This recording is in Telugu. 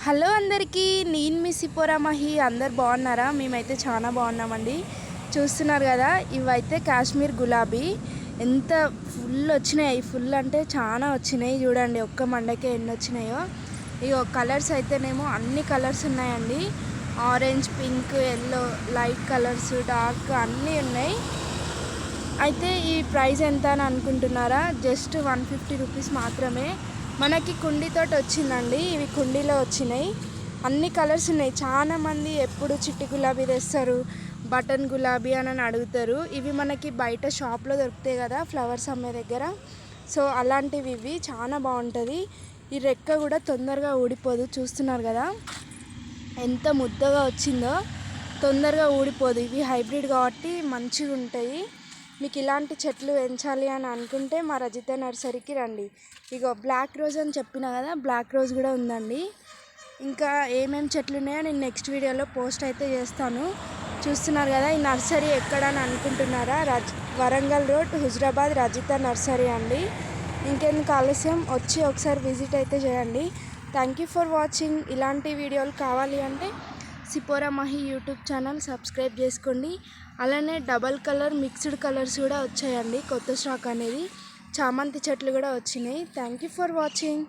హలో అందరికీ, నేను మీ సిపోరా మహి. అందరు బాగున్నారా? మేమైతే చాలా బాగున్నామండి. చూస్తున్నారు కదా, ఇవైతే కాశ్మీర్ గులాబీ. ఎంత ఫుల్ వచ్చినాయి, ఫుల్ అంటే చాలా వచ్చినాయి. చూడండి ఒక్క మండకే ఎన్ని వచ్చినాయో. ఇగో కలర్స్ అయితేనేమో అన్ని కలర్స్ ఉన్నాయండి. Orange, pink, yellow, light colours, dark అన్నీ ఉన్నాయి. అయితే ఈ ప్రైస్ ఎంత అని అనుకుంటున్నారా? జస్ట్ 150 రూపీస్ మాత్రమే. మనకి కుండీతోటి వచ్చిందండి. ఇవి కుండీలో వచ్చినాయి. అన్ని కలర్స్ ఉన్నాయి. చాలామంది ఎప్పుడు చిట్టి గులాబీ తెస్తారు, బటన్ గులాబీ అని అడుగుతారు. ఇవి మనకి బయట షాప్లో దొరుకుతాయి కదా, ఫ్లవర్స్ అమ్మే దగ్గర. సో అలాంటివి ఇవి చాలా బాగుంటుంది. ఈ రెక్క కూడా తొందరగా ఊడిపోదు. చూస్తున్నారు కదా ఎంత ముద్దగా వచ్చిందో, తొందరగా ఊడిపోదు. ఇవి హైబ్రిడ్ కాబట్టి మంచిగా ఉంటాయి. మీకు ఇలాంటి చెట్లు పెంచాలి అని అనుకుంటే మా రజిత నర్సరీకి రండి. ఇగో బ్లాక్ రోజ్ అని చెప్పిన కదా, బ్లాక్ రోజ్ కూడా ఉందండి. ఇంకా ఏమేమి చెట్లు ఉన్నాయో నేను నెక్స్ట్ వీడియోలో పోస్ట్ అయితే చేస్తాను. చూస్తున్నారు కదా, ఈ నర్సరీ ఎక్కడ అని అనుకుంటున్నారా? వరంగల్ రోడ్, హుజరాబాద్ రజిత నర్సరీ అండి. ఇంకెందుకు ఆలస్యం, వచ్చి ఒకసారి విజిట్ అయితే చేయండి. Thank you for watching. ఇలాంటి వీడియోలు కావాలి అంటే సిపోరా మహి యూట్యూబ్ ఛానల్ సబ్స్క్రైబ్ చేసుకోండి. అలానే డబల్ కలర్ మిక్స్డ్ కలర్స్ కూడా వచ్చాయండి, కొత్త స్టాక్ అనేది. చామంతి చెట్లు కూడా వచ్చినాయి. Thank you for watching.